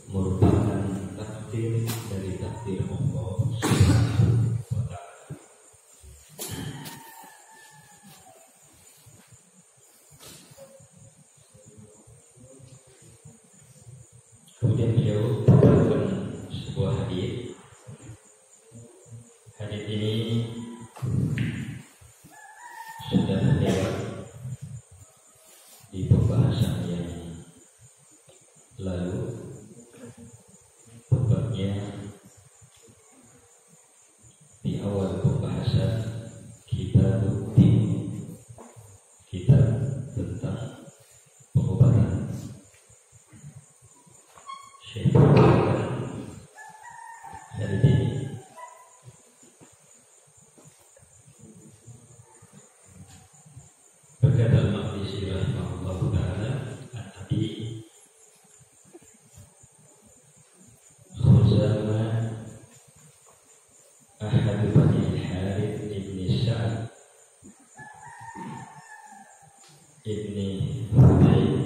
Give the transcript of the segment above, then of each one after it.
merupakan takdir dari takdir Allah Subhanahu wa Ta'ala. Kemudian beliau membawakan sebuah hadis. Hadis ini sudah lewat di pembahasan yang lalu, tepatnya di awal pembahasan Kitabuddin, kitab tentang pengobatan. Syekh dari ini berkata Al-Maqdisi rahimahullah ta'ala an-Nabi Khuzamah ahadu bani al-Harith ibni Sa'ad ibni Hudayb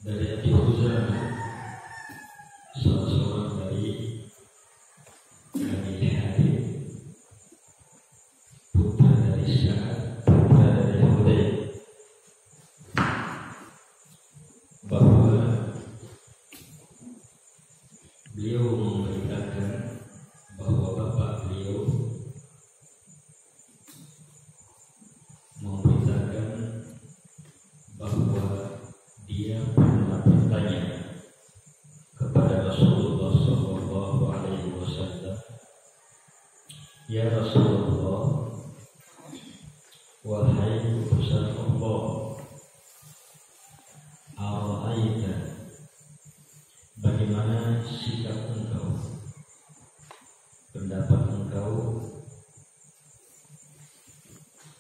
dari Abi Khuzamah, salah seorang dari Bani Harith, putra dari Sa'ad, putra dari Hudayb, bahwa beliau memberitakan bahwa bapak beliau memberitakan bahwa dia pernah bertanya kepada Rasulullah Sallallahu Alaihi Wasallam, ya Rasulullah, wahai utusan Allah, ara'aita, bagaimana sikap engkau, pendapat engkau,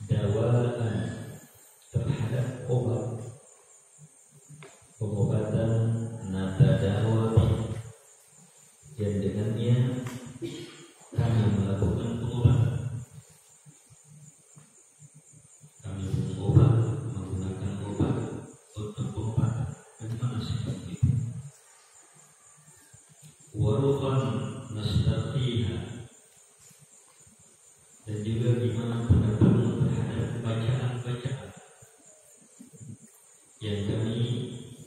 dawaan terhadap obat, pengobatan natadawabi yang dengannya kami melakukan pengobatan. Kami menggunakan obat untuk pengobatan. Bagaimana sikap itu? Waruqan nastaqiha, dan juga gimana pendapatmu terhadap bacaan-bacaan yang kami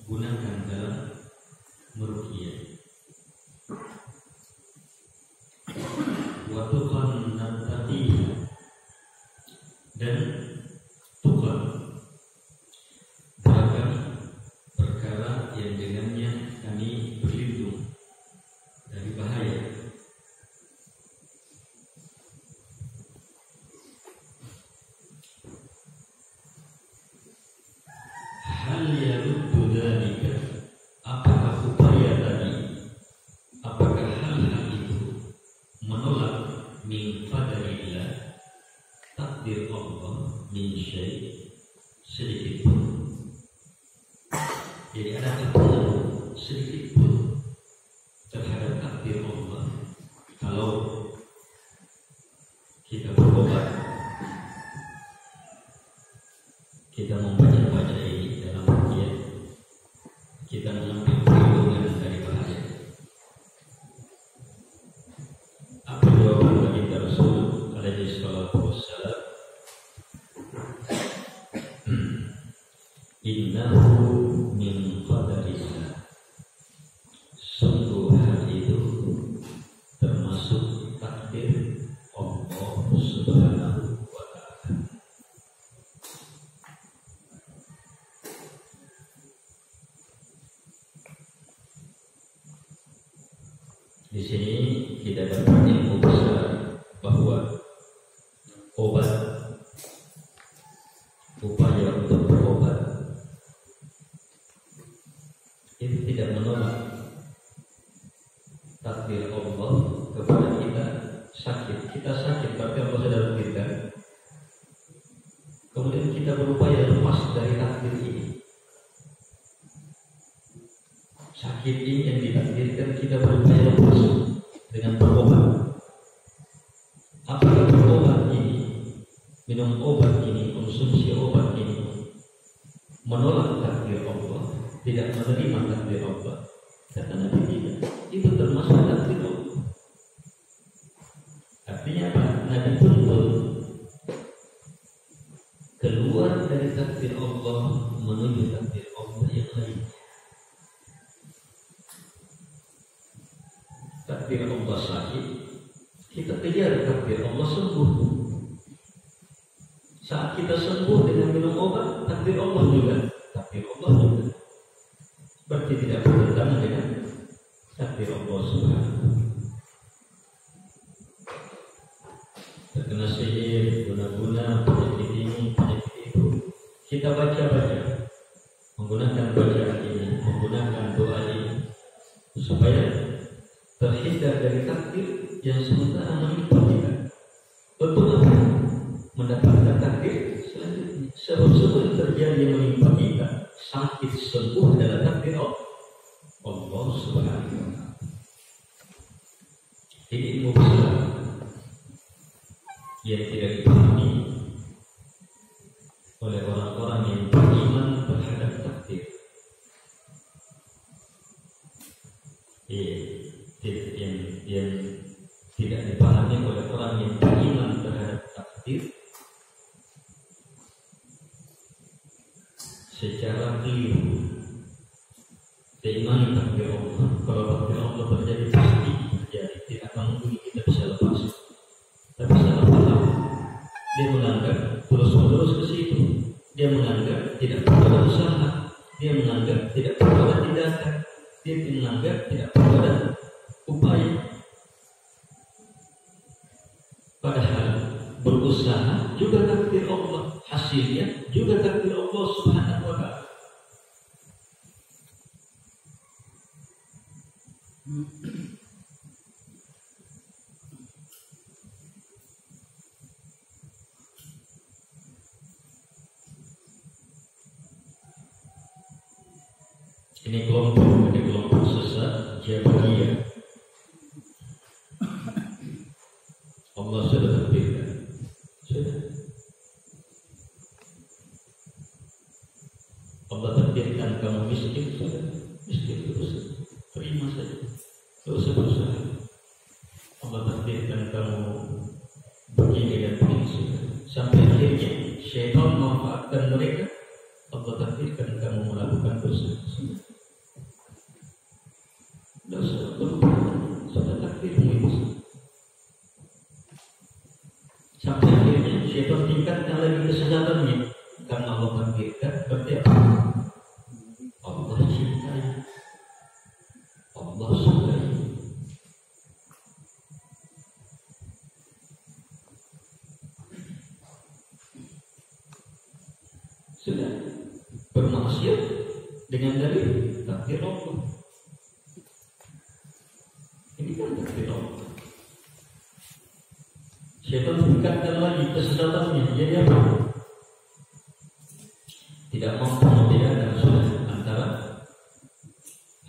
gunakan dalam meruqyah. Wa tuqan nattaqiha, dan tuqan beragam perkara yang dengannya kami berlindung dari bahaya. Hal yaruddu dzalika, apakah upaya tadi, apakah hal-hal itu menolak min qadarillah, takdir Allah, min syai', sedikit pun. Jadi ada ketentuan sedikit pun terhadap takdir Allah. Kalau kita berobat, kita membaca-baca ini dalam ruqyah, kita mengambil perlindungan dari bahaya. Apa jawaban baginda Rasul alaihi Innahu min qadarillah. Sungguh hal itu termasuk takdir Allah Subhanahu wa ta'ala. Di sini kita dapat ilmu besar bahwa obat, upaya untuk berobat itu tidak menolak takdir Allah kepada kita. Kita sakit berarti Allah sudah takdirkan. Kemudian kita berupaya lepas dari takdir ini. Sakit ini yang ditakdirkan, kita berupaya lepas dengan berobat. Apakah berobat ini, minum obat ini, konsumsi obat ini menolak takdir Allah, tidak menerima takdir Allah? Kata Nabi tidak. Itu termasuk takdir Allah. Artinya apa? Nabi pun keluar dari takdir Allah menuju takdir Allah yang lain. Takdir Allah sakit, kita kejar takdir Allah sembuh. Saat kita sembuh dengan minum obat, takdir Allah juga. Takdir Allah juga. Berarti tidak bertentangan dengan takdir Allah Subhanahu. Terkena sihir, guna-guna, penyakit ini, penyakit itu, kita baca-baca, menggunakan bacaan ini, menggunakan doa ini, supaya terhindar dari takdir yang sementara menimpa kita. Untuk apa? Mendapatkan takdir selanjutnya. Sebelum terjadi yang menimpa kita, sakit sembuh adalah takdir Allah Subhanahu wa ta'ala. Ini ilmu besar yang tidak dipahami oleh orang-orang yang beriman terhadap takdir. Yang tidak dipahami oleh orang yang beriman terhadap takdir secara keliru. Diimani takdir Allah, kalau takdir Allah terjadi pasti terjadi, tidak akan mungkin kita bisa lepas. Tapi salah paham, dia menganggap terus-menerus ke situ. Dia menganggap tidak perlu ada usaha, dia menganggap tidak perlu ada tindakan, dia menganggap tidak perlu ada upaya. Padahal berusaha juga takdir Allah, hasilnya juga takdir Allah Subhanahu wa ta'ala. Ini kelompok sesat Jabariyah. Allah sudah takdirkan. Sudah. Allah takdirkan kamu miskin, sudah. Miskin terus terima saja. Tidak usah berusaha. Allah takdirkan kamu begini dan begini, sudah. Sampai akhirnya syaitan memanfaatkan mereka. Allah takdirkan kamu melakukan dosa. Dosa berubah, sudah takdirmu itu. Sampai akhirnya syaitan tingkatkan lagi kesesatannya. Karena Allah takdirkan, berarti apa? Allah cintai, Allah sukai. Sudah bermaksiat dengan dalil takdir Allah. Ini kan takdir Allah. Syaitan tingkatkan lagi kesesatannya. Jadi apa? Tidak mampu membedakan sudah antara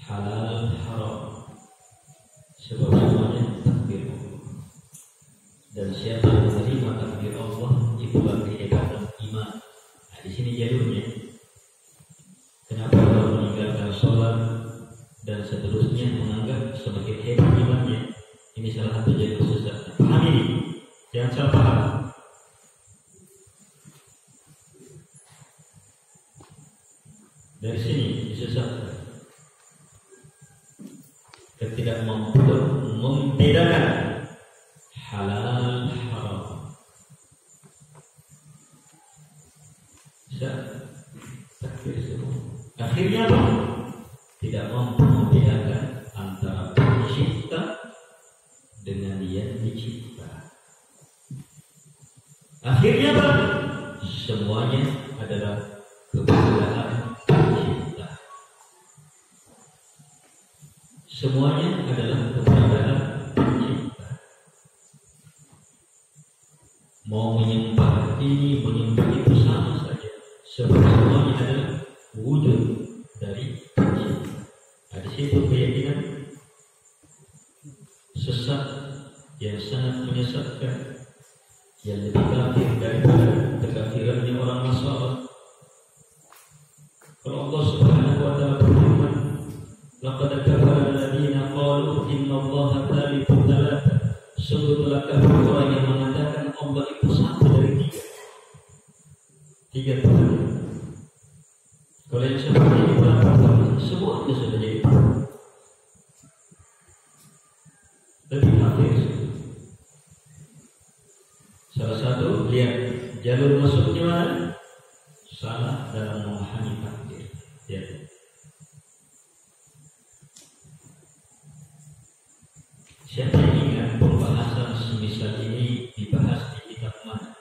halal haram. Sebab semuanya takdir Allah. Dan siapa yang menerima takdir Allah, itulah kehebatan iman. Nah, di sini jalurnya. Kenapa orang meninggalkan sholat dan seterusnya menganggap semakin hebat imannya? Ini salah satu jalur sesat. Pahami ini, jangan salah paham. Dari sini disesatkan. Ketidakmampuan membedakan halal haram. Bisa takdir semua. Akhirnya apa? Tidak mampu membedakan antara pencipta dengan yang dicipta. Akhirnya apa? Semuanya adalah keberadaan pencipta. Semuanya adalah keberadaan pencipta. Mau menyembah ini, menyembah itu sama saja. Sebab semuanya adalah wujud dari pencipta. Nah, di situ keyakinan sesat yang sangat menyesatkan, yang lebih kafir daripada kekafirannya orang Nasrani. Kalau Allah Subhanahu wa taala berfirman, laqad kafara alladziina qalu innallaha thalithu tsalatsa. Sungguh telah kafir orang yang mengatakan Allah itu satu dari tiga Tuhan. Kalau yang seperti ini berapa? Semuanya sudah jadi lebih kafir. Salah satu, lihat jalur masuknya mana? Salah dalam memahami takdir. Ya. Siapa yang ingat pembahasan semisal ini dibahas di kitab mana?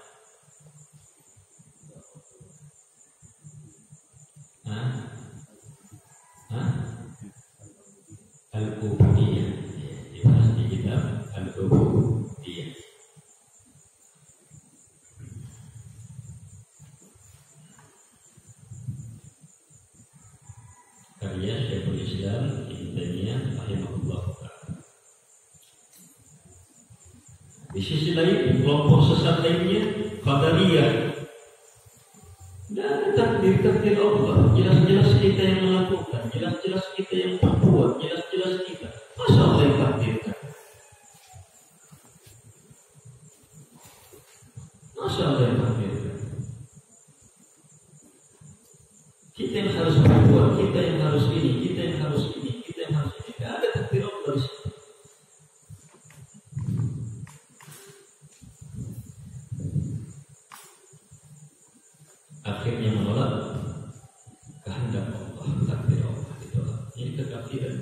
Al-Ubudiyah. Ya, dibahas di kitab Al-Ubudiyah. Karya Syekhul Islam Ibnu Taimiyah rahimahullah ta'ala. Di sisi lain, kelompok sesat lainnya Qadariyah. Dan takdir Allah, jelas-jelas kita yang melakukan, jelas-jelas kita yang berbuat, jelas-jelas kita. Masa Allah yang takdirkan? Masa Allah yang takdirkan? Kita yang harus berbuat, kita yang harus ini, kita yang harus ini, kita yang harus ini. Tidak ada takdir Allah di situ. Akhirnya menolak kehendak Allah, takdir Allah ditolak. Ini kekafiran.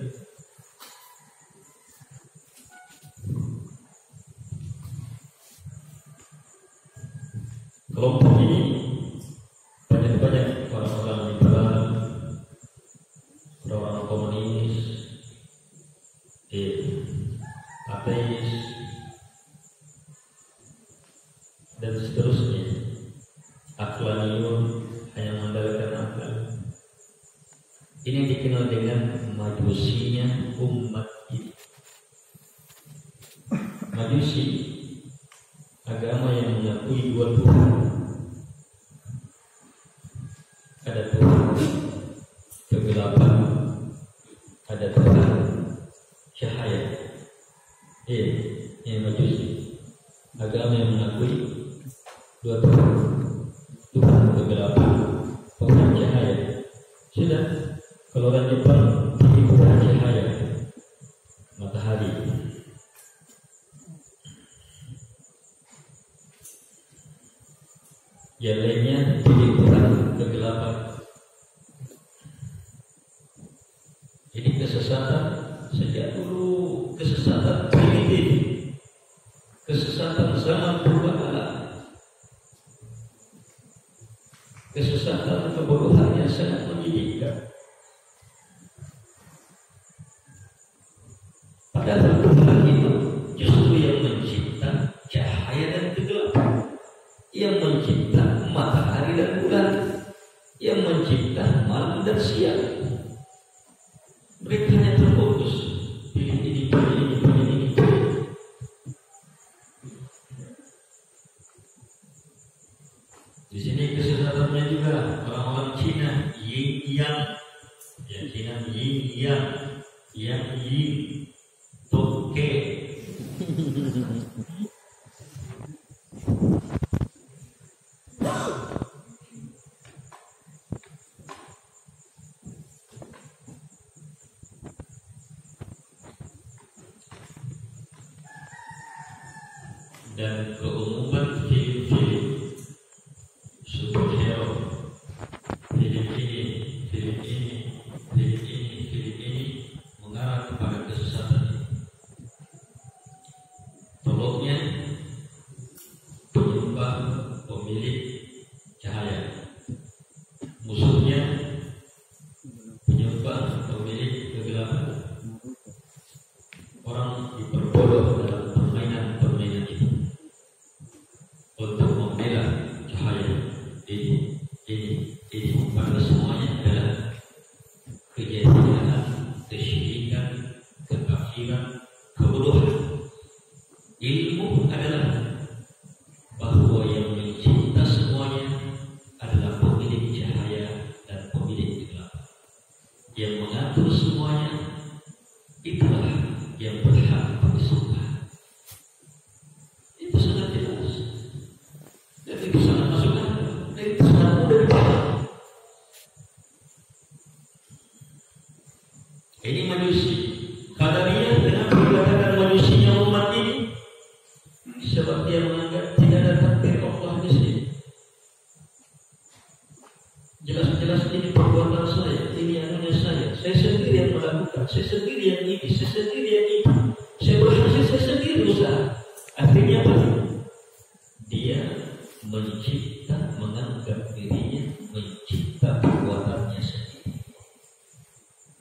Kelompok ini banyak orang-orang liberal, orang-orang komunis, ateis, dan seterusnya. Aqlaniyun, hanya mengandalkan akal. Ini dikenal dengan majusinya umat ini. Majusi, agama yang mengakui dua Tuhan. Ada Tuhan kegelapan, ada Tuhan cahaya. Ini majusi, agama yang mengakui dua Tuhan. Tuhan kegelapan, Tuhan cahaya. Sudah, kalau orang Jepang pilih Tuhan cahaya, matahari. Yang lainnya pilih Tuhan kegelapan. Ini kesesatan sejak dulu, kesesatan primitif, kesesatan zaman purba. Kesesatan kebodohan yang sangat menyedihkan. Padahal Tuhan itu justru yang mencipta cahaya dan kegelapan, yang mencipta matahari dan bulan, yang mencipta malam dan siang. Mereka hanya terfokus pilih ini, pilih ini, pilih ini, pilih. Di sini kesesatannya juga orang-orang Cina, Yin Yang, ya Cina Yin Yang, Yang Yin, Toke. dan keumuman film-film superhero, film ini mengarah kepada kesesatan. Tolongnya penyembah pemilik cahaya, musuhnya penyembah pemilik kegelapan. Orang diperbodoh dalam permainan itu untuk membela cahaya ini. Pada semuanya adalah kejahilan, kesyirikan, kekafiran, kebodohan. Ilmu adalah bahwa yang mencipta semuanya adalah pemilik cahaya dan pemilik kegelapan. Yang mengatur semuanya itulah yang berhak disembah. Itu sangat jelas. Dan itu sangat masuk akal. Dan itu sangat mudah dipahami. Ini manusia. Qadariyah dengan dikatakan manusia umat ini sebab dia menganggap tidak ada takdir Allah di sini. Jelas-jelas ini perbuatan saya, ini anunya saya sendiri yang melakukan, saya sendiri yang ini, saya sendiri yang itu, saya berhasil, saya sendiri usaha. Akhirnya apa? Dia mencipta, menganggap dirinya mencipta perbuatannya sendiri.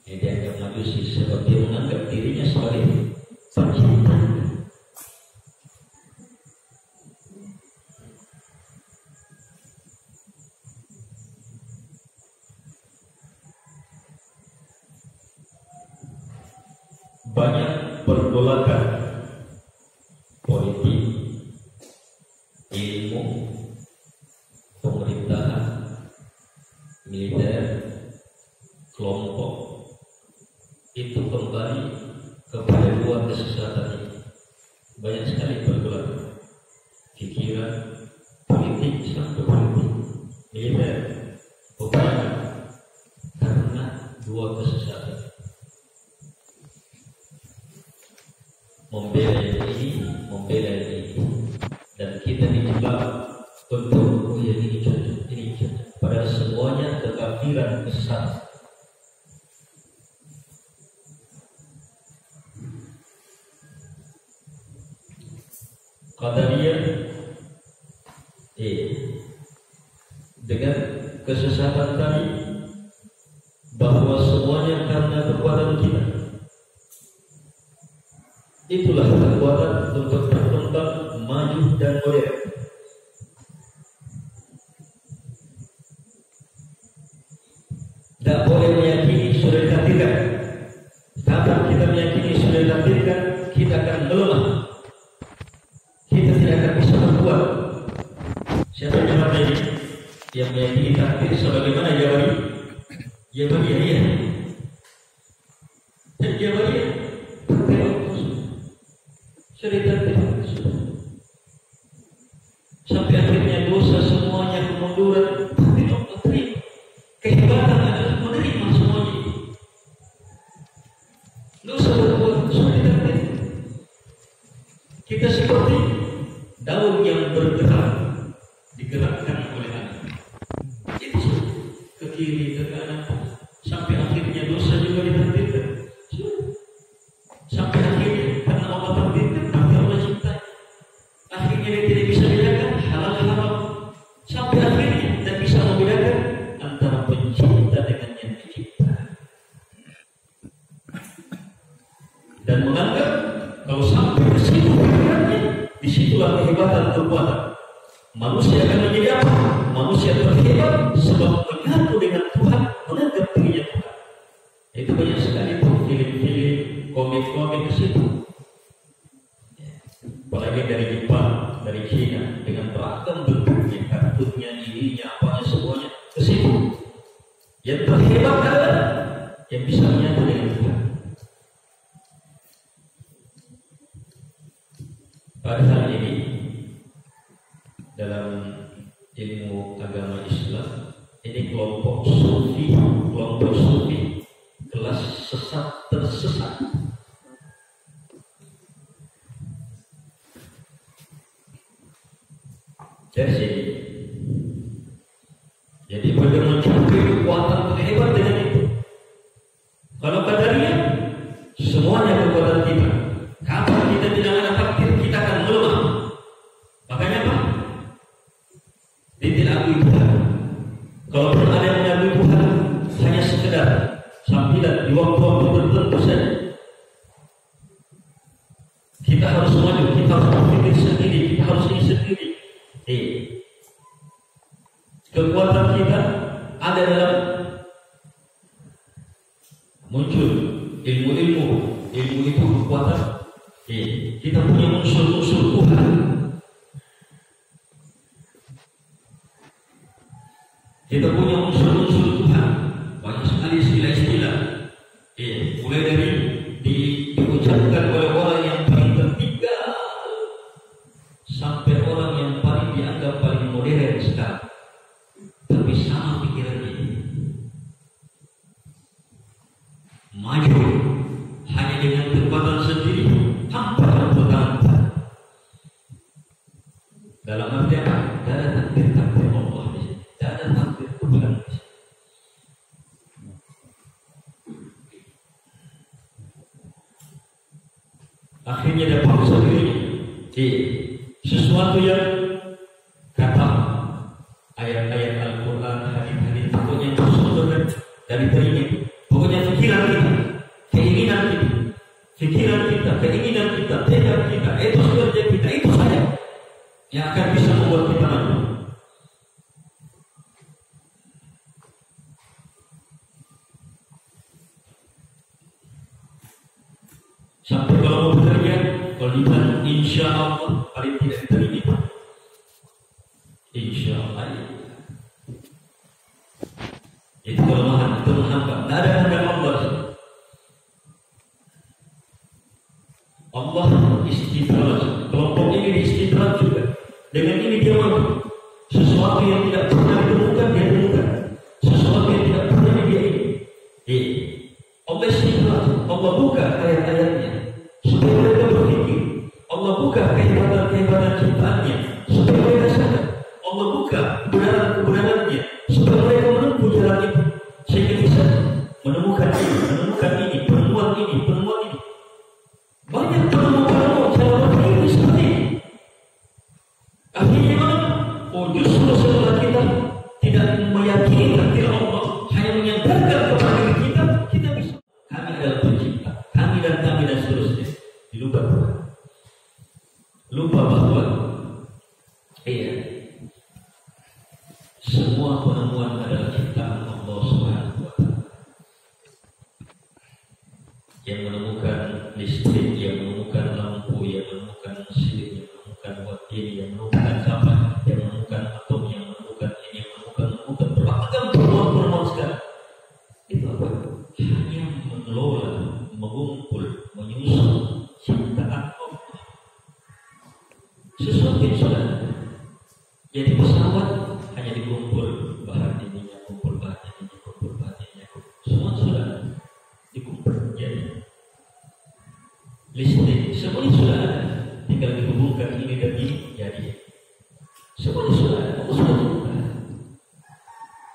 Dia dianggap manusia sebab dia menganggap dirinya sebagai pencipta. Banyak pergolakan politik, ilmu, pemerintahan, militer, kelompok itu kembali kepada dua kesesatan ini. Banyak sekali pergolakan pikiran, politik sampai politik, militer, peperangan karena dua kesesatan. Membela yang ini, membela yang itu, dan kita dijebak untuk yang ini cocok, ini cocok. Padahal semuanya kekafiran, kesesatan. Qadariyah dengan kesesatan tadi bahwa semuanya karena perbuatan kita. Itulah kekuatan untuk berkembang, maju dan modern. Tidak boleh meyakini sudah ditakdirkan. Kalau kita meyakini sudah ditakdirkan, kita akan melemah. Kita tidak akan bisa berbuat. Siapa yang jawab ini? Yang meyakini takdir sebagaimana Jabari? Jabari ya. Dan Jabari cerita sampai akhirnya dosa semuanya kemunduran, tapi Allah terima. Kehebatan adalah menerima semuanya. Dosa berbuat sudah ditakdir. Kita seperti daun yang bergerak, digerakkan oleh angin. Itu ke kiri ke kanan sampai akhirnya dosa juga ditakdirkan. Sampai akhirnya karena Allah takdirkan, tapi Allah cinta. Akhirnya dia tidak bisa bedakan halal haram. Sampai akhirnya tidak bisa membedakan antara pencipta dengan yang dicipta. Dan menganggap kalau sampai ke situ pikirannya, disitulah kehebatan perbuatan. Manusia akan menjadi apa? Manusia terhebat sebab menyatu dengan Tuhan, menganggap dirinya Tuhan. Itu banyak sekali tuh film-film, komik-komik ke situ. Apalagi dari Jepang, dari China, dengan beragam bentuknya, kartunnya, ininya, apanya semuanya ke situ. Yang terhebat adalah yang bisa menyatu dengan Tuhan. Padahal ini dalam ilmu agama Islam ini kelompok sufi kelas sesat tersesat. Dari sini. Jadi beliau mencapai kekuatan terhebat dengan itu. Kalau Qadariyah, semuanya kekuatan kita. Kalau kita tidak ada takdir, kita akan melemah. Makanya apa? Dia tidak akui Tuhan. Kalau pun ada yang mengakui Tuhan, hanya sekedar sambilan di waktu-waktu tertentu saja. Kita harus maju, kita harus berpikir sendiri, kita harus ini sendiri. Kekuatan kita ada dalam muncul ilmu-ilmu itu kekuatan. Kita punya unsur-unsur Tuhan. Kita punya unsur-unsur Tuhan. Banyak sekali istilah-istilah. Mulai dari diucapkan oleh orang yang paling tertinggal sampai orang yang paling dianggap paling modern sekarang. Tapi sama pikirannya. Maju hanya dengan kekuatan sendiri tanpa pertanyaan. Dalam arti apa? Tidak ada takdir Allah. Tidak ada takdir Tuhan. Akhirnya dapat sendiri. Sesuatu yang kata ayat-ayat Al-Quran, hadis-hadis, pokoknya sumber dari telinga. Pokoknya pikiran kita, keinginan kita, pikiran kita, keinginan kita, tekad kita, itu kerja kita, itu saja yang akan bisa membuat kita maju. Sampai kalau mau bekerja, kalau dibilang insya Allah paling tidak diterima. Insya Allah. Itu kelemahan, itu menghambat. Tidak ada kehendak Allah. Allah istidraj. Kelompok ini istidraj juga. Dengan ini dia mampu. Sesuatu yang tidak pernah ditemukan, dia temukan. Sesuatu yang tidak pernah dia ini. Allah istidraj. Allah buka ayat-ayatnya supaya mereka berpikir. Allah buka kehebatan-kehebatan ciptaannya supaya mereka sadar. Allah buka kebenaran-kebenarannya supaya mereka menempuh jalan itu, sehingga bisa menemukan ini, penemuan ini. Banyak penemuan cara berpikir seperti ini. Akhirnya mana? Justru setelah kita tidak meyakini takdir Allah, hanya menyandarkan kepada diri kita bisa. Kami adalah pencipta, kami dan seterusnya. Dilupa Tuhan. Lupa bahwa semua penemuan adalah ciptaan Allah Subhanahu wa Ta'ala. Yang menemukan listrik, yang menemukan lampu, yang menemukan mesin, yang menemukan wakil, yang menemukan zaman, yang menemukan atom, yang menemukan ini, yang menemukan beragam penemuan sekarang. Itu apa? Hanya mengelola, mengumpul, menyusun ciptaan Allah. Sesuatu yang sudah jadi pesawat hanya dikumpul bahan ininya, kumpul bahan ininya, semua sudah dikumpul jadi listrik, semuanya sudah ada, tinggal dihubungkan ini dan ini jadi semuanya sudah ada. Allah sudah dihubungkan.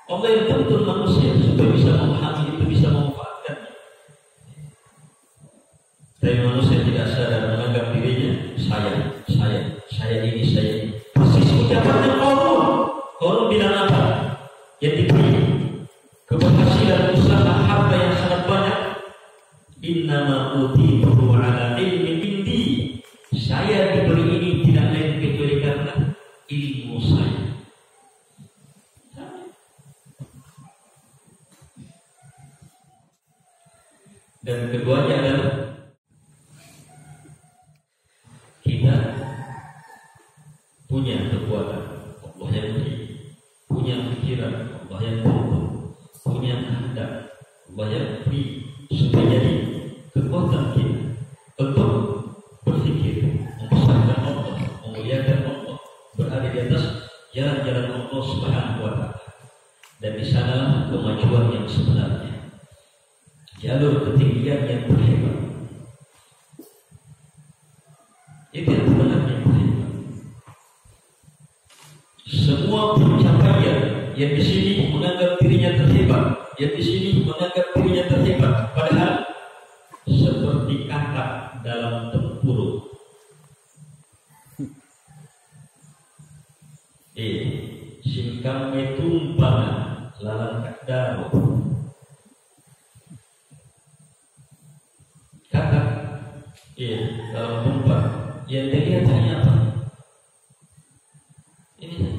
Allah yang tuntun manusia supaya bisa memahami itu, bisa memanfaatkannya. Tapi manusia tidak sadar, menganggap dirinya saya ini. Persis ucapannya Korun bilang apa? Yang diberi keberhasilan usaha harta yang sangat banyak. Innama utituhu ala ilmin indi. Saya diberi ini tidak lain kecuali karena ilmu saya. Dan keduanya adalah kita punya kekuatan, Allah yang beri. Punya pikiran, Allah yang tuntun. Punya kehendak, Allah yang beri. Supaya jadi kekuatan kita untuk berpikir, membesarkan Allah, memuliakan Allah, berada di atas jalan-jalan Allah Subhanahu wa Ta'ala. Dan di sana kemajuan yang sebenarnya, jalur ketinggian yang berhebat. Itu yang sebenarnya berhebat. semua pencapaian yang di sini menganggap dirinya terhebat, yang di sini menganggap dirinya terhebat, padahal seperti kakak dalam tempurung. Singkang metumpangan lalang kadaro. Kakak, dalam tumpang. Yang dilihat hanya apa? Ini.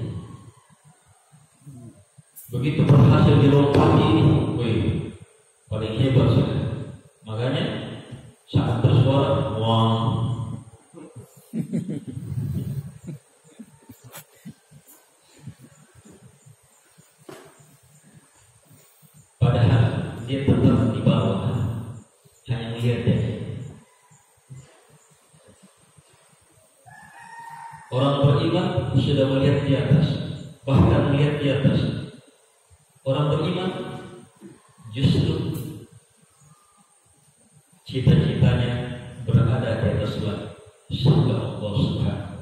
Begitu berhasil dilompati ini, paling hebat sudah. Makanya saat bersuara, wah. Padahal dia tetap di bawah, hanya melihat dia. Orang beriman sudah melihat di atas, bahkan melihat di atas. Orang beriman justru cita-citanya berada di atas langit, surga Allah Subhanahu.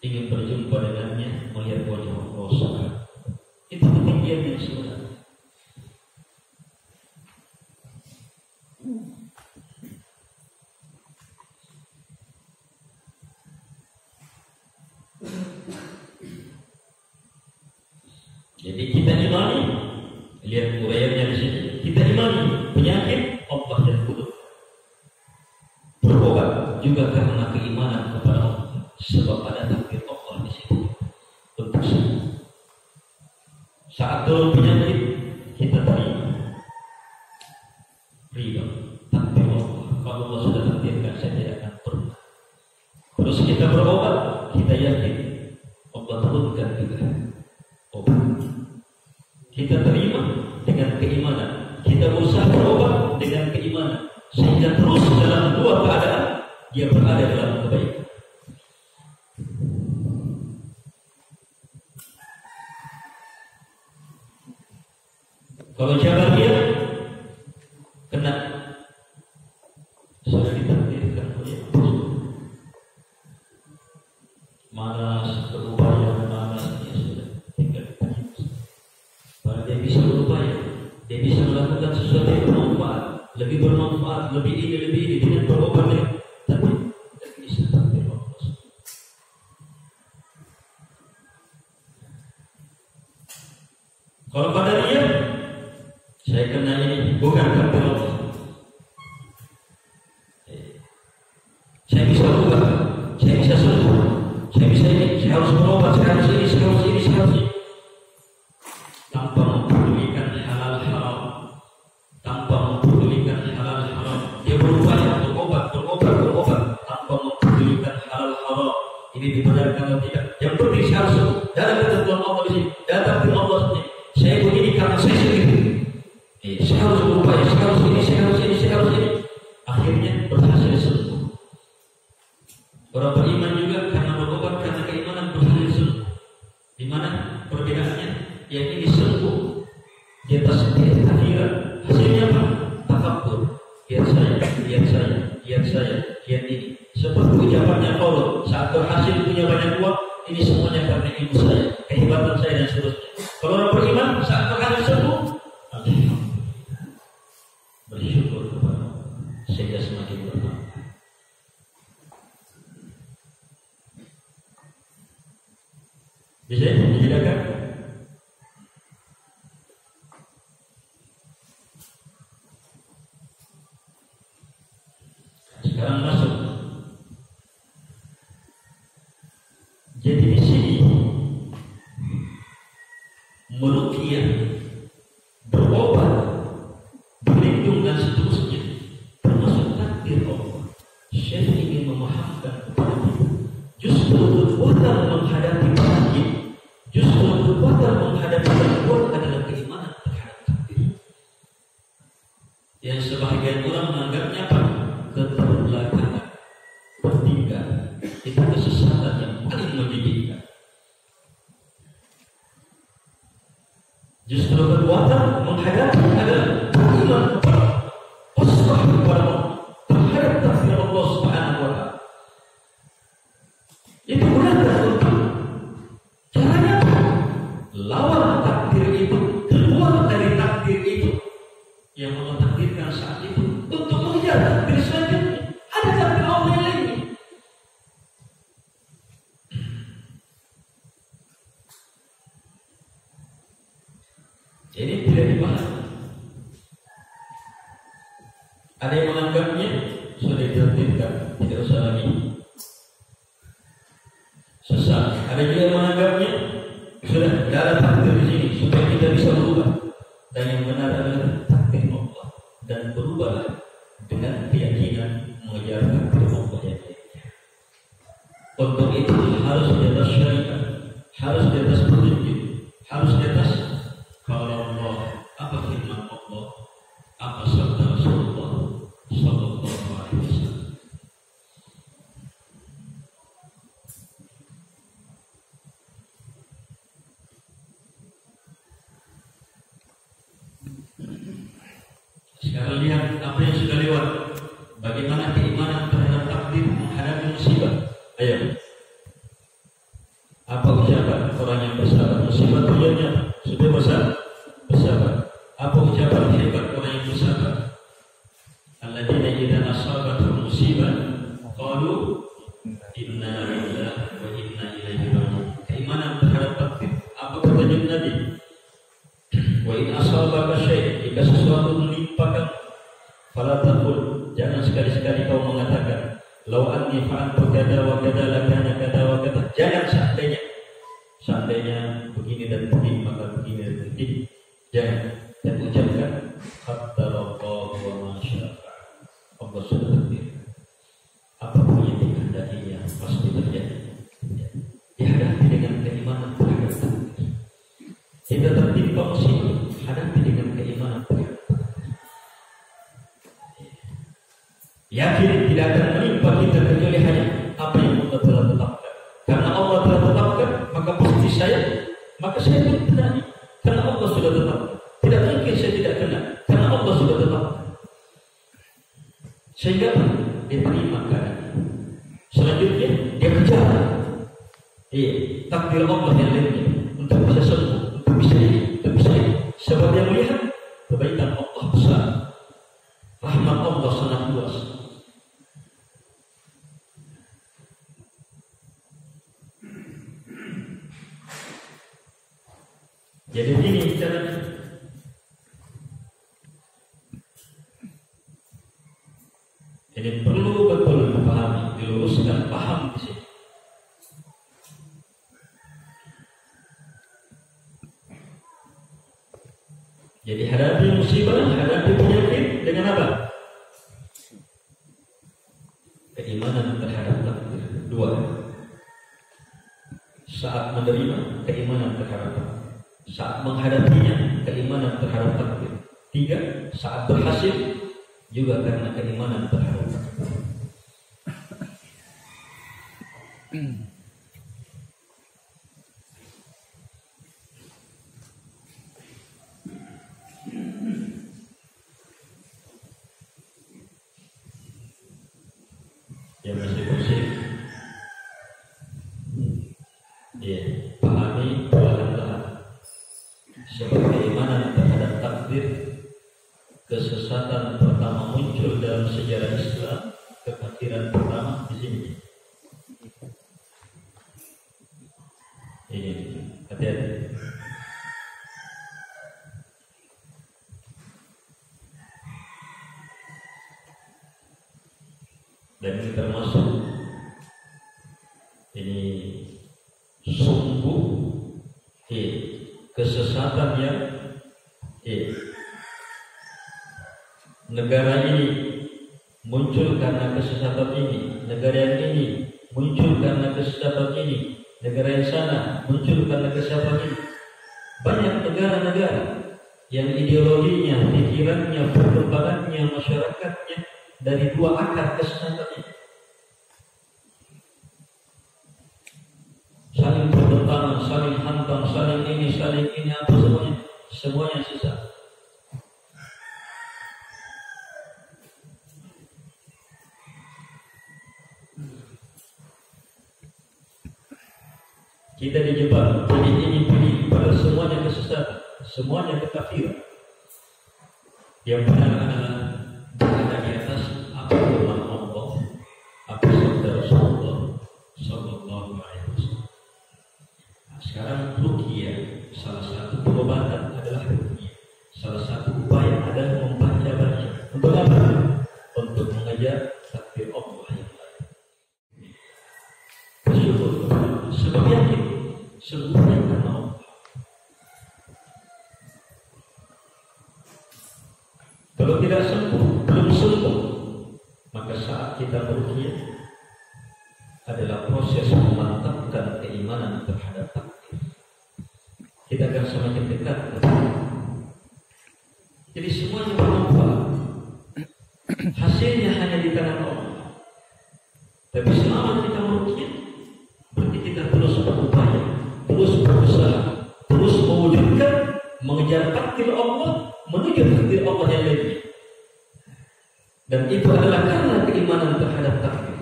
Ingin berjumpa dengannya, melihat wajah Allah Subhanahu. Itu ketinggian yang sebenarnya. Jadi kita imani, lihat uraiannya di sini. Kita imani penyakit Allah yang buruk. Berobat juga karena keimanan kepada Allah, sebab ada takdir Allah di situ untuk sembuh. Saat turun penyakit kita terima, ridho, takdir Allah. Kalau Allah sudah takdirkan, saya tidak akan pernah. Terus kita berobat, kita yakin Allah turunkan juga obat. Kita terima dengan keimanan, kita berusaha berobat dengan keimanan, sehingga terus dalam dua keadaan dia berada dalam kebaikan. Kalau jalan dia kena, sudah ditakdirkan oleh Allah. Malas, berupaya, malasnya sudah tinggal ditakdirkan. Kalau dia bisa berupaya, dia bisa melakukan sesuatu yang bermanfaat, lebih ini dengan berobat dengan, tapi tidak bisa takdir Allah. Kalau pada dia, saya kena ini bukan takdir Allah. Saya bisa berubah, saya bisa sembuh, saya bisa ini, saya harus berobat, saya harus ini, saya harus ini, saya harus ini. Tanpa mempedulikan halal haram, tanpa mempedulikan halal haram, dia berupaya untuk berobat, tanpa mempedulikan halal haram. Ini dibenarkan atau tidak? Yang penting saya harus sembuh. Dalam ketentuan Allah di sini, datang ke Allah sendiri. Saya begini karena saya sendiri. Saya harus berupaya, saya harus ini, saya harus ini, saya harus ini. Akhirnya berhasil sembuh. Orang beriman juga karena berobat, karena keimanan berhasil sembuh. Di mana perbedaannya? Yang ini sembuh di atas akhirat. Hasilnya apa? Tafakkur. Lihat saya, lihat ini. Seperti ucapannya Paulus saat berhasil punya banyak uang, ini semuanya karena ilmu saya, kehebatan saya dan seterusnya. Kalau orang beriman saat berhasil sembuh, bersyukur kepada Allah sehingga semakin bertambah. Bisa dijelaskan? Sekarang masuk. Jadi di sini meruqyah, berobat, berlindung dan seterusnya termasuk takdir Allah. Syekh ingin memahamkan kepada kita, justru kekuatan menghadapi penyakit, justru kekuatan menghadapi gangguan adalah keimanan terhadap takdir. Yang sebahagian orang menganggapnya apa? Keterbelakangan, bertingkah. Itu kesesatan yang paling menjijikkan. Justru kekuatan menghadapi adalah iman kepada pasrah kepada Allah terhadap takdir Allah Subhanahu wa Ta'ala. Itu benar untuk Ini tidak dibahas. Ada yang menganggapnya sudah ditakdirkan, tidak usah lagi sesat. Ada juga yang menganggapnya sudah tidak ada takdir di sini supaya kita bisa berubah. Dan yang benar adalah takdir Allah dan berubahlah dengan keyakinan mengejar takdir Allah yang lainnya. Untuk itu harus di atas syariat, harus di atas petunjuk, harus di atas kalau Allah, apa firman Allah, apa sabda Rasulullah Sallallahu Alaihi Wasallam. Sekarang lihat apa yang sudah lewat. Bagaimana keimanan terhadap takdir menghadapi musibah. Ayo. Apa ucapan orang yang bersabar? Musibah tujuannya sudah bersabar. Apa ucapan hebat orang yang bersabar? Alladzina idza asabatuhum musibah qalu inna lillahi wa inna ilaihi raji'un. Keimanan terhadap takdir. Apa kata Nabi? Wa in asabaka syai', jika sesuatu menimpa kamu, fala taqul, jangan sekali-sekali kau mengatakan law anni fa'altu kada wa kada lakana kada wa kada. Jangan seandainya begini dan begini maka begini dan begini. Jangan. Dan ucapkan qaddarallahu wa ma syaa. Allah sudah takdirkan. Apapun yang dikehendakinya pasti terjadi. Dihadapi dengan keimanan terhadap takdir. Jika tertimpa musibah, hadapi dengan keimanan terhadap takdir. Yakin tidak akan menimpa kita kecuali hanya apa yang Allah telah tetapkan. Karena Allah telah tetapkan, maka pasti maka saya pun tenang. Karena Allah sudah tetapkan. Tidak mungkin saya tidak kena, karena Allah sudah tetapkan. Sehingga dia terima keadaan. Selanjutnya dia kejar. Takdir Allah yang lainnya untuk bisa sembuh, untuk bisa ini, untuk bisa ini. Sebab yang melihat kebaikan Allah besar, rahmat Allah sangat luas. Jadi ini caranya. Ini perlu betul dipahami, diluruskan, paham di sini. Jadi hadapi musibah, hadapi penyakit dengan apa? Keimanan terhadap takdir. 2. Saat menerima, keimanan terhadap takdir. Saat menghadapinya, keimanan terhadap takdir. 3. Saat berhasil, juga karena keimanan terhadap takdir. Yang masih pahami perlahan-lahan. Sebab keimanan terhadap takdir, kesesatan pertama muncul dalam sejarah Islam, kekafiran pertama di sini. Ini hati-hati. Dan ini termasuk ini sungguh kesesatan yang negara ini muncul karena kesesatan ini, negara yang ini muncul karena kesesatan ini, negara yang sana muncul karena kesesatan ini. Banyak negara-negara yang ideologinya, pikirannya, perkembangannya, masyarakatnya dari dua akar kesesatan ini. Saling bertentangan, saling hantam, saling ini, apa semuanya sesat. Kita dijebak, jadi ini, padahal semuanya kesesatan, semuanya kekafiran. Yang benar adalah berada di atas apa firman Allah, apa sabda Rasulullah Sallallahu Alaihi Wasallam. Nah, sekarang ruqyah, salah satu pengobatan adalah ruqyah. seluruhnya karena Allah. Kalau tidak sembuh, belum sembuh, maka saat kita berukia adalah proses memantapkan keimanan terhadap takdir. Kita akan semakin dekat. Jadi semuanya bermanfaat. Hasilnya hanya di tangan Allah. Tapi selama kita merukia, berarti kita terus berupaya, terus berusaha, terus mewujudkan, mengejar takdir Allah, menuju takdir Allah yang lainnya. Dan itu adalah karena keimanan terhadap takdir.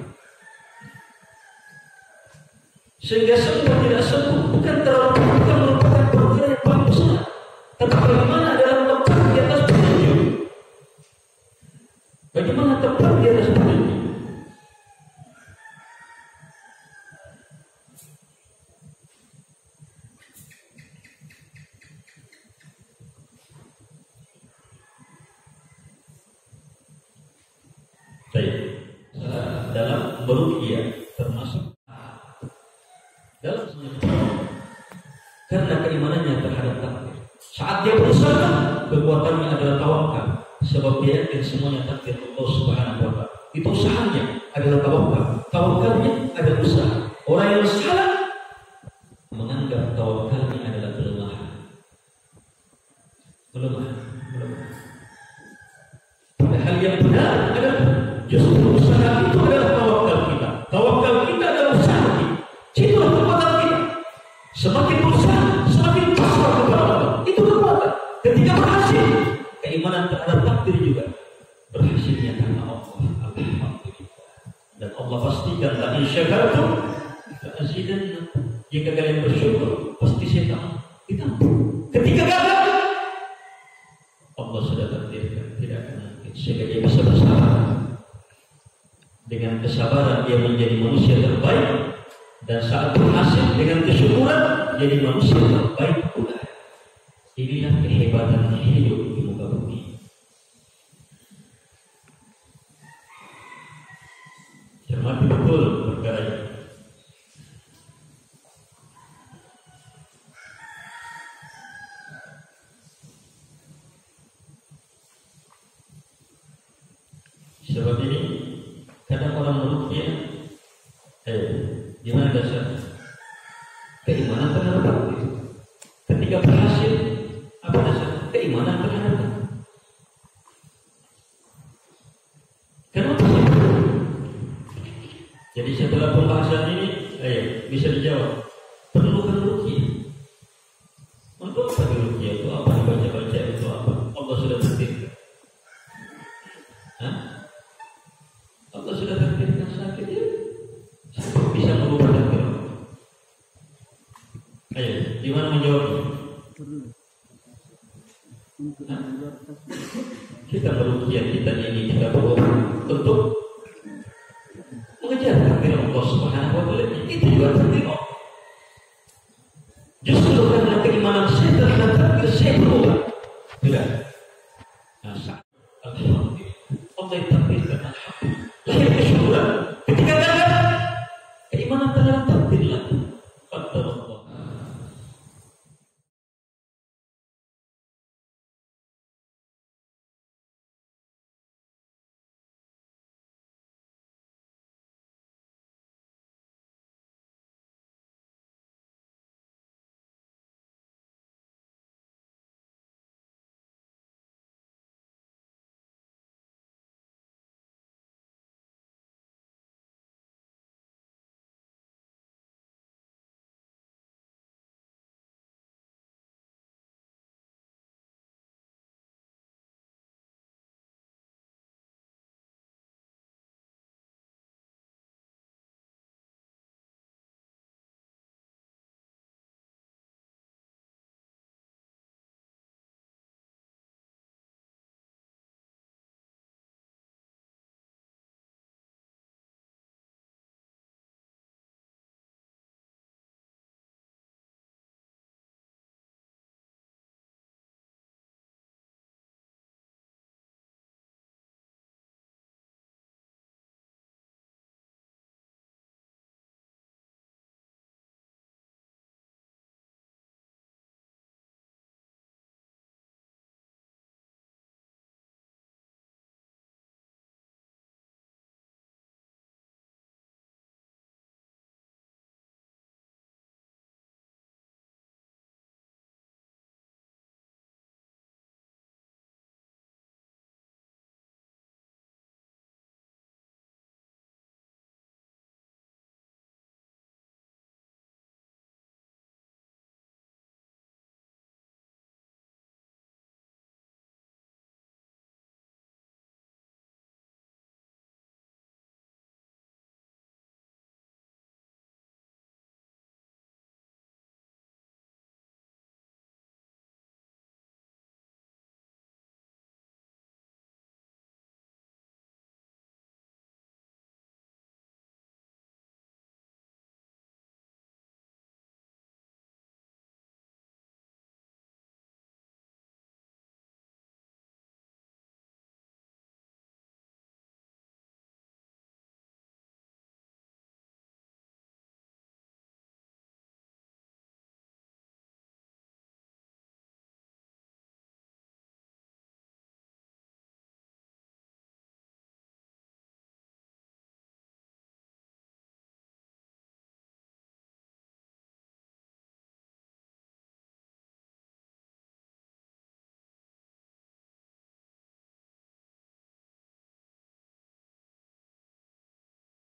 Sehingga semua tidak sembuh, bukan merupakan perkara yang paling besar, tapi bagaimana dalam tepat di atas petunjuk. Bagaimana tepat di atas petunjuk. Baik, dalam beruqyah termasuk dalam karena keimanannya terhadap takdir. Saat dia berusaha, kekuatannya adalah tawakal, sebab dia yakin semuanya takdir Allah Subhanahu wa Ta'ala. Itu usahanya adalah tawakal, tawakalnya adalah usaha. Orang yang salah menganggap tawakalnya adalah kelemahan. Padahal yang benar adalah justru usaha itu adalah tawakal kita. Tawakal kita adalah usaha kita. Itulah kekuatan kita. Semakin berusaha, semakin pasrah kepada Allah. Itu kekuatan. Ketika berhasil, keimanan terhadap takdir juga berhasilnya karena Allah. Alhamdulillah. Dan Allah pastikan la in syakartum la azidannakum. Jika kalian bersyukur, pasti saya ditambah. Ketika gagal, Allah sudah takdirkan tidak akan mungkin. Sehingga dia bisa bersabar. Dengan kesabaran dia menjadi manusia terbaik. Dan saat berhasil dengan kesyukuran jadi manusia terbaik pula. Inilah kehebatan hidup di muka bumi. Cermati betul perkara ini. Sebab ini kadang orang meruqyah gimana dasarnya? Keimanan terhadap takdir. Ketika berhasil, apa dasarnya? Keimanan terhadap takdir. Kenapa? Jadi setelah pembahasan ini, bisa dijawab. Perlukan ruqyah. Untuk apa ruqyah itu? Apa dibaca-baca itu apa? Allah sudah takdirkan. Allah sudah takdirkan sakit ya. Bisa merubah takdir. Di mana menjawabnya? Kita beruqyah, kita ini kita berobat untuk mengejar takdir Allah Subhanahu wa Ta'ala. Itu juga takdir Allah. Justru karena keimanan saya terhadap takdir saya berobat. Tidak.